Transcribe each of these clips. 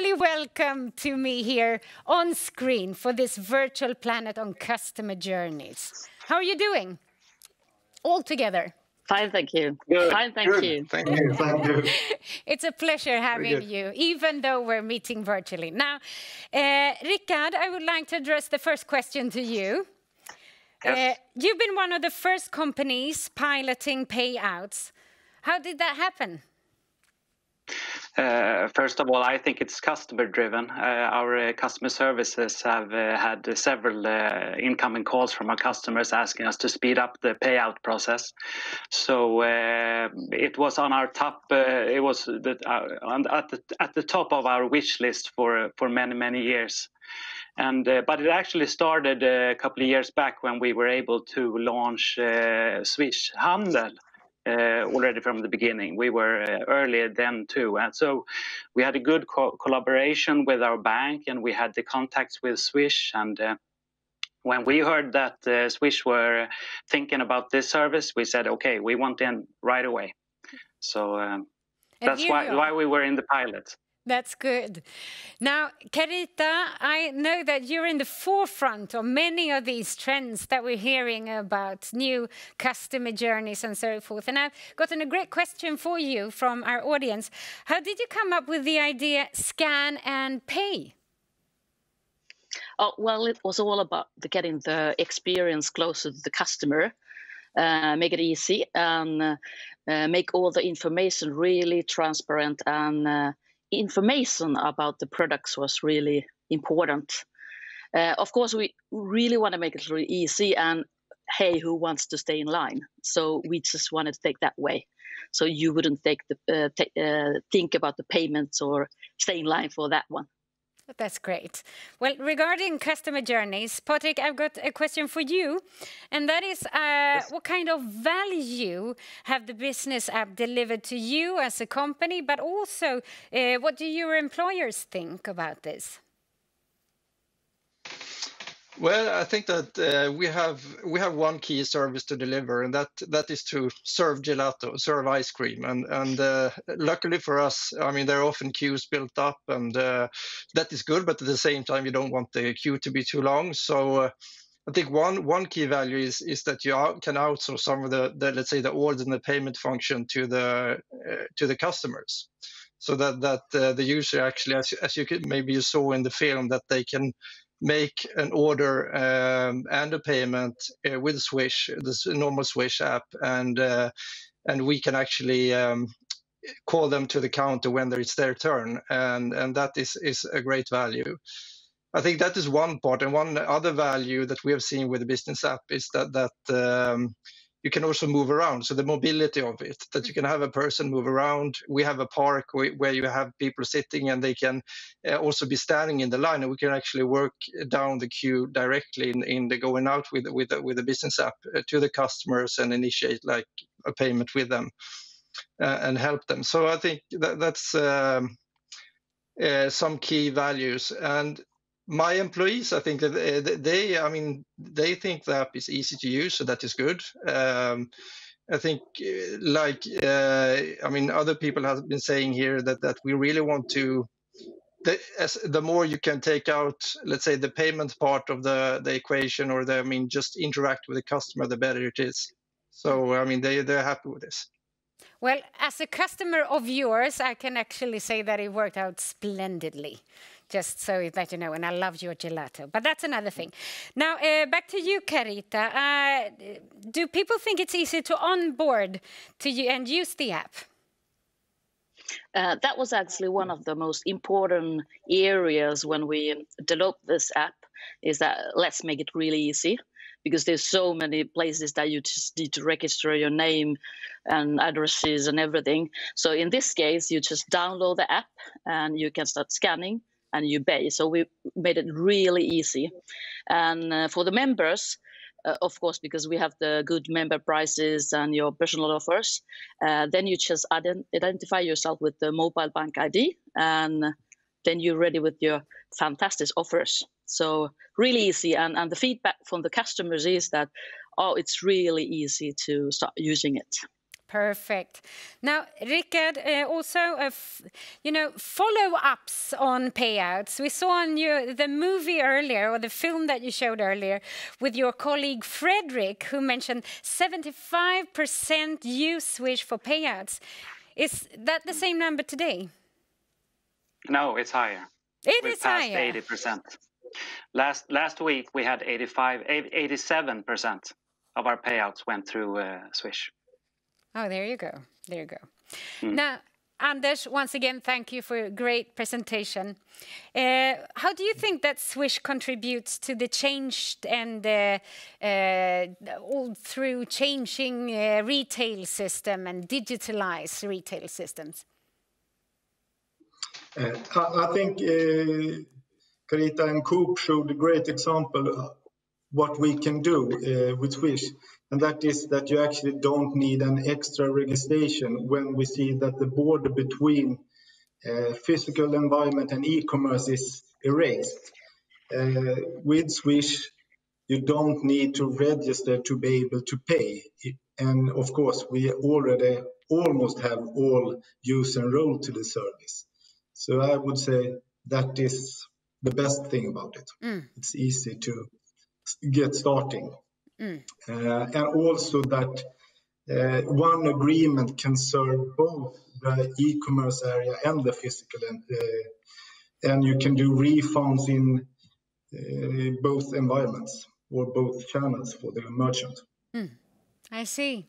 warmly welcome to me here on screen for this virtual planet on customer journeys. How are you doing? All together. Fine, thank you. Good. Fine, thank Good. you. Thank you. Thank you. It's a pleasure having you, even though we're meeting virtually. Now, Rickard, I would like to address the first question to you. Yes. You've been one of the first companies piloting payouts. How did that happen? First of all, I think it's customer driven. Our customer services have had several incoming calls from our customers asking us to speed up the payout process. So it was on our top. It was at the top of our wish list for many years. And but it actually started a couple of years back when we were able to launch Swish Handel. Already from the beginning. We were earlier then too. And so we had a good collaboration with our bank, and we had the contacts with Swish. And when we heard that Swish were thinking about this service, we said, okay, we want in right away. So that's why we were in the pilot. That's good. Now, Carita, I know that you're in the forefront of many of these trends that we're hearing about, new customer journeys and so forth. And I've gotten a great question for you from our audience. How did you come up with the idea scan and pay? Oh, well, it was all about getting the experience closer to the customer, make it easy, and make all the information really transparent, and information about the products was really important. Of course, we really want to make it really easy, and hey, who wants to stay in line? So we just wanted to take that way. So you wouldn't think about the payments or stay in line for that one. That's great. Well, regarding customer journeys, Patrik, I've got a question for you. And that is, what kind of value have the business app delivered to you as a company? But also, what do your employers think about this? Well, I think that we have one key service to deliver, and that is to serve gelato, serve ice cream, and luckily for us, I mean, there are often queues built up, and that is good. But at the same time, you don't want the queue to be too long. So I think one key value is that you can outsource some of the let's say the order and the payment function to the customers, so that the user actually, as maybe you saw in the film, that they can make an order and a payment with Swish, this normal Swish app, and we can actually call them to the counter when it's their turn, and that is a great value. I think that is one part, and one other value that we have seen with the business app is that you can also move around. So the mobility of it, that you can have a person move around. We have a park where you have people sitting, and they can also be standing in the line, and we can actually work down the queue directly in the going out with the business app to the customers and initiate like a payment with them and help them. So I think that's some key values. And my employees, I think that they think the app is easy to use, so that is good. I think, other people have been saying here that we really want to. The more you can take out, let's say, the payment part of the equation, or just interact with the customer, the better it is. So they're happy with this. Well, as a customer of yours, I can actually say that it worked out splendidly. Just so that you know, and I love your gelato. But that's another thing. Now, back to you, Carita. Do people think it's easy to onboard to you and use the app? That was actually one of the most important areas when we developed this app, is that let's make it really easy. Because there's so many places that you just need to register your name and addresses and everything. So in this case, you just download the app and you can start scanning and you pay. So we made it really easy. And for the members, of course, because we have the good member prices and your personal offers, then you just identify yourself with the mobile bank ID, and then you're ready with your fantastic offers. So really easy. And the feedback from the customers is that, oh, it's really easy to start using it. Perfect. Now, Rickard, also, follow-ups on payouts. We saw on the movie earlier, or the film that you showed earlier, with your colleague Frederick, who mentioned 75% use Swish for payouts. Is that the same number today? No, it's higher. We've passed higher. 80%. Last week we had 87% of our payouts went through Swish. Oh, there you go. There you go. Now, Anders, once again, thank you for a great presentation. How do you think that Swish contributes to the changed and all through changing retail system and digitalized retail systems? I think Carita and Coop showed a great example of what we can do with Swish. And that is that you actually don't need an extra registration when we see that the border between physical environment and e-commerce is erased. With Swish, you don't need to register to be able to pay. And of course, we already almost have all use enrolled to the service. So I would say that is the best thing about it. It's easy to get starting. And also that one agreement can serve both the e-commerce area and the physical, and you can do refunds in both environments or both channels for the merchant. I see.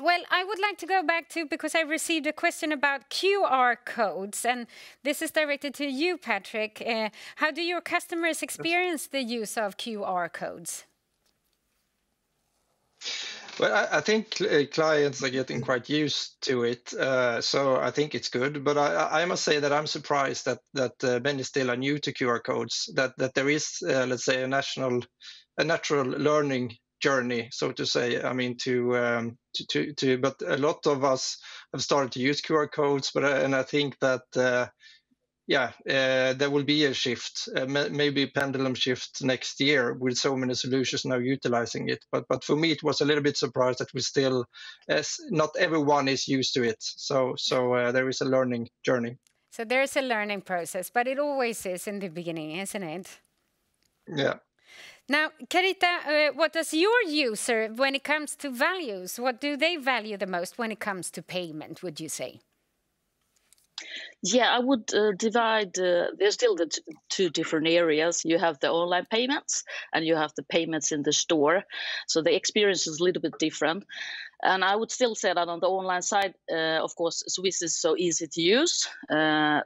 Well, I would like to go back to, because I received a question about QR codes, and this is directed to you, Patrik. How do your customers experience the use of QR codes? Well, I think clients are getting quite used to it, so I think it's good. But I must say that I'm surprised that many still are new to QR codes. That there is, let's say, a natural learning journey, so to say. I mean, but a lot of us have started to use QR codes. And I think that there will be a shift, maybe pendulum shift next year with so many solutions now utilizing it. But for me, it was a little bit surprised that we still, not everyone is used to it. So there is a learning journey. So there's a learning process, but it always is in the beginning, isn't it? Yeah. Now, Carita, what does your user, when it comes to values, what do they value the most when it comes to payment, would you say? Yeah, I would divide, there's still the two different areas. You have the online payments and you have the payments in the store. So the experience is a little bit different. And I would still say that on the online side, of course, Swiss is so easy to use.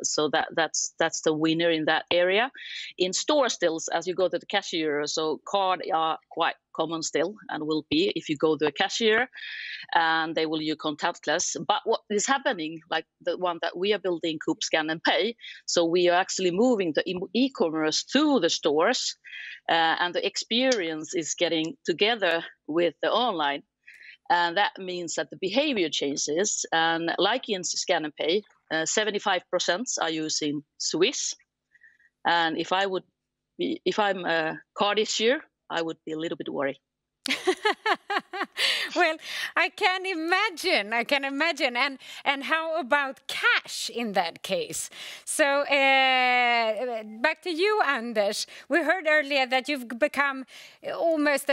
So that's the winner in that area. In store still, as you go to the cashier, so cards are quite common still and will be if you go to a cashier, and they will use contactless. But what is happening, like the one that we are building, Coop Scan and Pay, so we are actually moving the e-commerce to the stores, and the experience is getting together with the online. And that means that the behavior changes. And like in Scan and Pay, 75% are using Swiss. And if I'm a card issuer, I would be a little bit worried. Well, I can imagine. And how about cash in that case? So back to you, Anders. We heard earlier that you've become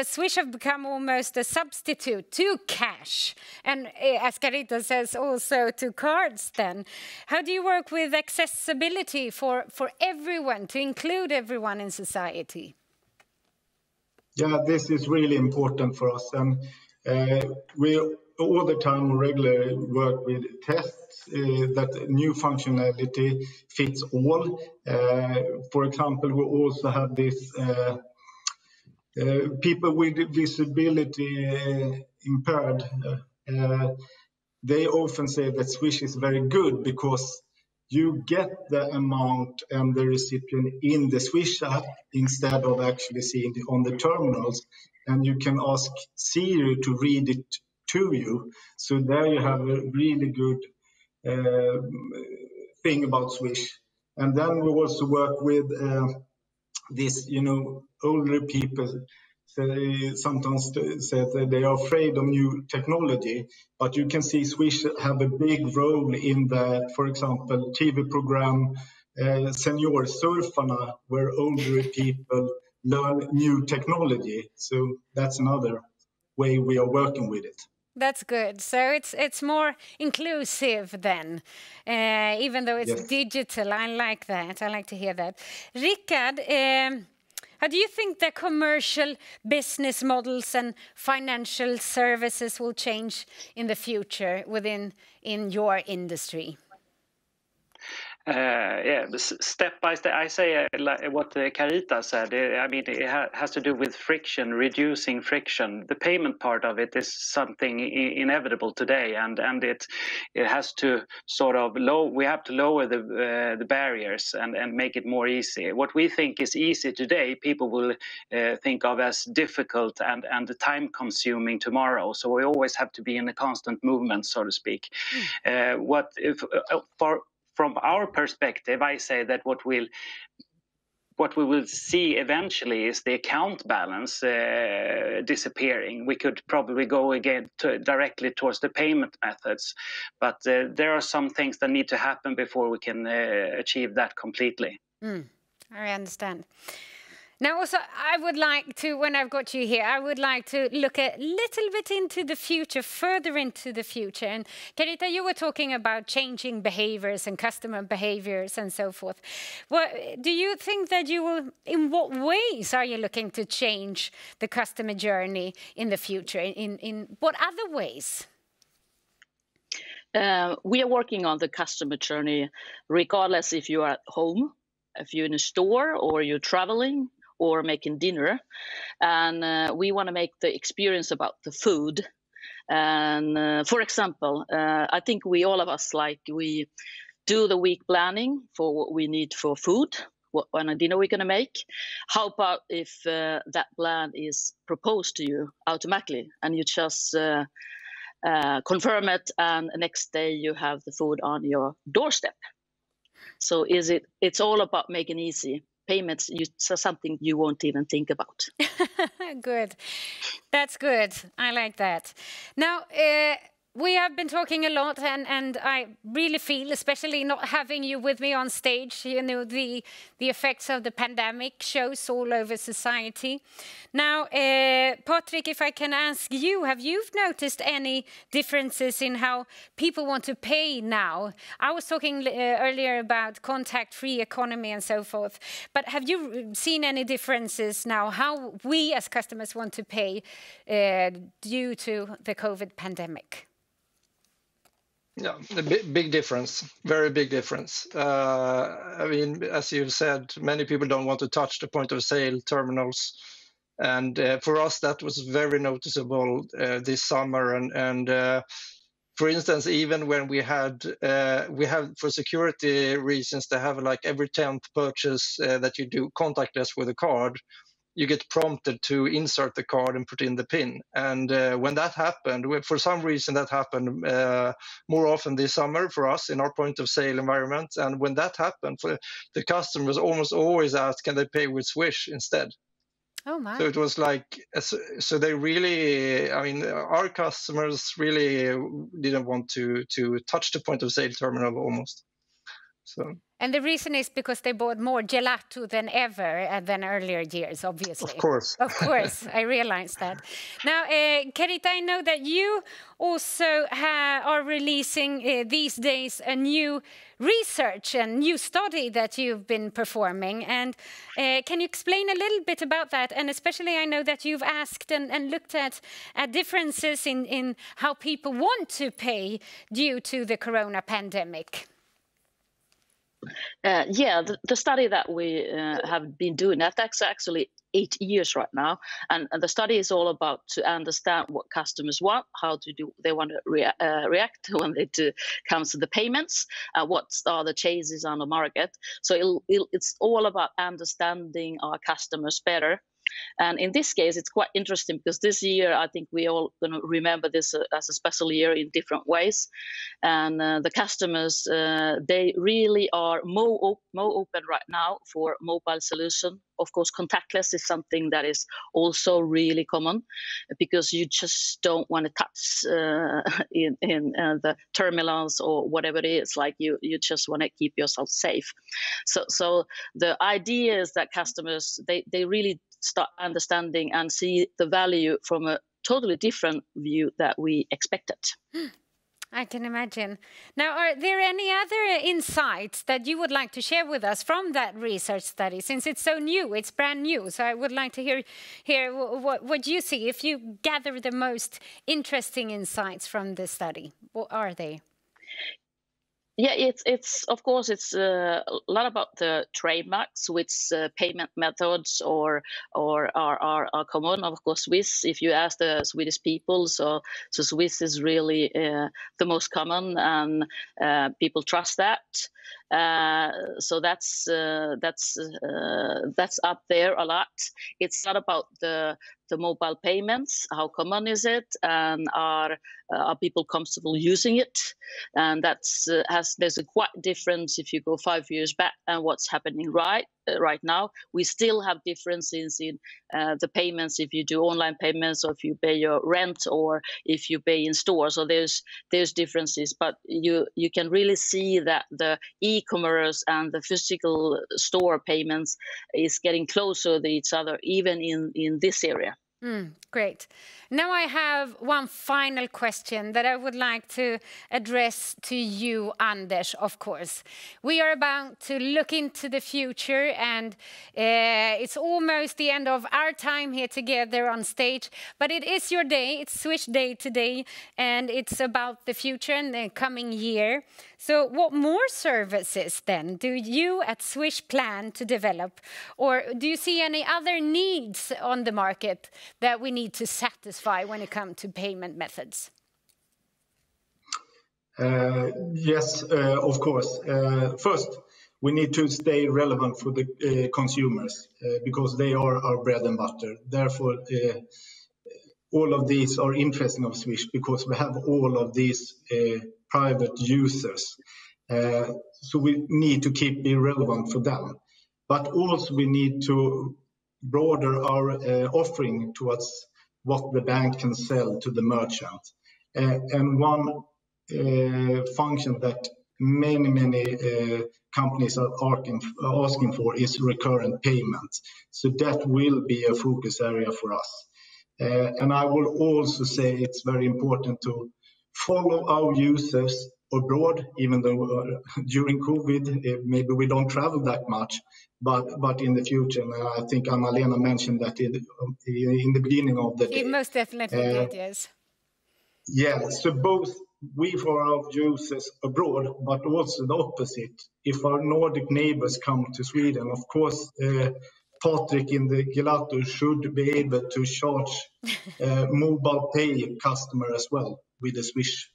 Swish have become almost a substitute to cash. And as Carita says, also to cards then. How do you work with accessibility for everyone, to include everyone in society? Yeah, this is really important for us, and we all the time regularly work with tests that new functionality fits all. For example, we also have this people with visibility impaired. They often say that Swish is very good because you get the amount and the recipient in the Swish app instead of actually seeing it on the terminals. And you can ask Siri to read it to you. So there you have a really good thing about Swish. And then we also work with this, older people sometimes say that they are afraid of new technology, but you can see Swish have a big role in the, for example, TV program Senior Surfarna, where older people learn new technology. So that's another way we are working with it. That's good. So it's more inclusive then, even though it's digital. I like that. I like to hear that. Rickard, how do you think the commercial business models and financial services will change in the future in your industry? Step by step. I say like what Carita said. I mean, it has to do with friction, reducing friction. The payment part of it is something inevitable today, and it has to sort of we have to lower the barriers and make it more easy. What we think is easy today, people will think of as difficult and time consuming tomorrow. So we always have to be in a constant movement, so to speak. From our perspective, I say that what we will see eventually is the account balance disappearing. We could probably go again directly towards the payment methods, but there are some things that need to happen before we can achieve that completely. I understand. Now, also, I would like to, when I've got you here, I would like to look a little bit into the future, further into the future. And Carita, you were talking about changing behaviors and customer behaviors and so forth. Well, do you think that you will, in what ways are you looking to change the customer journey in the future? In what other ways? We are working on the customer journey, regardless if you are at home, if you're in a store, or you're traveling, or making dinner. And we want to make the experience about the food. And for example, I think all of us, we do the week planning for what we need for food, what kind of dinner we're going to make. How about if that plan is proposed to you automatically and you just confirm it, and the next day you have the food on your doorstep? So it's all about making easy payments, something you won't even think about. Good. That's good. I like that. Now, we have been talking a lot, and I really feel, especially not having you with me on stage, you know, the effects of the pandemic shows all over society. Now, Patrik, if I can ask you, have you noticed any differences in how people want to pay now? I was talking earlier about contact-free economy and so forth, but have you seen any differences now, how we as customers want to pay due to the COVID pandemic? Yeah, a big difference, very big difference. I mean, as you've said, many people don't want to touch the point of sale terminals. And for us, that was very noticeable this summer. And for instance, even when we have for security reasons to have like every 10th purchase that you do contactless with a card, you get prompted to insert the card and put in the PIN. And when that happened, for some reason that happened more often this summer for us in our point of sale environment. And when that happened, for the customers almost always asked, can they pay with Swish instead? Oh my. So it was like, so they really, I mean, our customers really didn't want to touch the point of sale terminal almost. So. And the reason is because they bought more gelato than ever than earlier years, obviously. Of course. Of course, I realize that. Now, Carita, I know that you also are releasing these days a new research and new study that you've been performing. And can you explain a little bit about that? And especially, I know that you've asked and looked at differences in how people want to pay due to the corona pandemic. The study that we have been doing, that's actually 8 years right now, and the study is all about to understand what customers want, how they want to react when it comes to the payments, what are the changes on the market. So it's all about understanding our customers better And in this case, it's quite interesting because this year, I think we all going to remember this as a special year in different ways. And the customers, they really are more open right now for mobile solution. Of course, contactless is something that is also really common because you just don't want to touch in the terminals or whatever it is. Like you just want to keep yourself safe. So the idea is that customers, they really start understanding and see the value from a totally different view that we expected. I can imagine. Now, are there any other insights that you would like to share with us from that research study? Since it's so new, it's brand new. So I would like to hear what you see. If you gather the most interesting insights from the study, what are they? Yeah, it's of course it's a lot about the trademarks, which payment methods or are common. Of course, Swiss. If you ask the Swedish people, so Swiss is really the most common, and people trust that. So that's up there a lot. It's not about the mobile payments. How common is it, and are people comfortable using it? And there's a quite difference if you go 5 years back and what's happening right now. We still have differences in the payments if you do online payments, or if you pay your rent, or if you pay in store. So there's differences, but you can really see that the e-commerce and the physical store payments is getting closer to each other, even in this area. Great. Now I have one final question that I would like to address to you, Anders, of course. We are about to look into the future, and it's almost the end of our time here together on stage, but it is your day. It's Swish Day today, and it's about the future and the coming year. So what more services then do you at Swish plan to develop, or do you see any other needs on the market that we need to satisfy when it comes to payment methods? Yes, of course. First, we need to stay relevant for the consumers because they are our bread and butter. Therefore, all of these are interesting of Swish because we have all of these private users. So we need to keep being relevant for them. But also we need to broaden our offering towards what the bank can sell to the merchant. And one function that many companies are asking for is recurrent payments. So that will be a focus area for us. And I will also say it's very important to follow our users abroad, even though during COVID, maybe we don't travel that much, but in the future, and I think Anna-Lena mentioned that in the beginning of the day. It most definitely did, yes. Yeah, so both we for our users abroad, but also the opposite. If our Nordic neighbors come to Sweden, of course, Patrik in the Gelato should be able to charge mobile pay customer as well with the Swish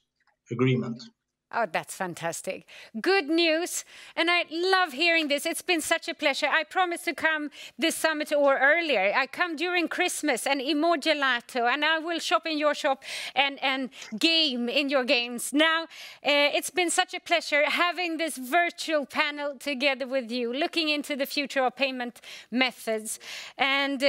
agreement. Oh, that's fantastic. Good news. And I love hearing this. It's been such a pleasure. I promised to come this summit or earlier. I come during Christmas and eat more gelato, and I will shop in your shop and game in your games. Now, it's been such a pleasure having this virtual panel together with you, looking into the future of payment methods. And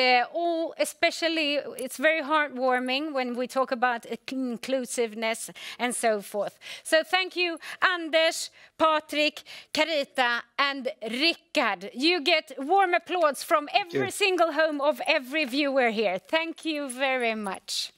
especially, it's very heartwarming when we talk about inclusiveness and so forth. So thank you, Anders, Patrik, Carita, and Rickard. You get warm applause from every single home of every viewer here. Thank you very much.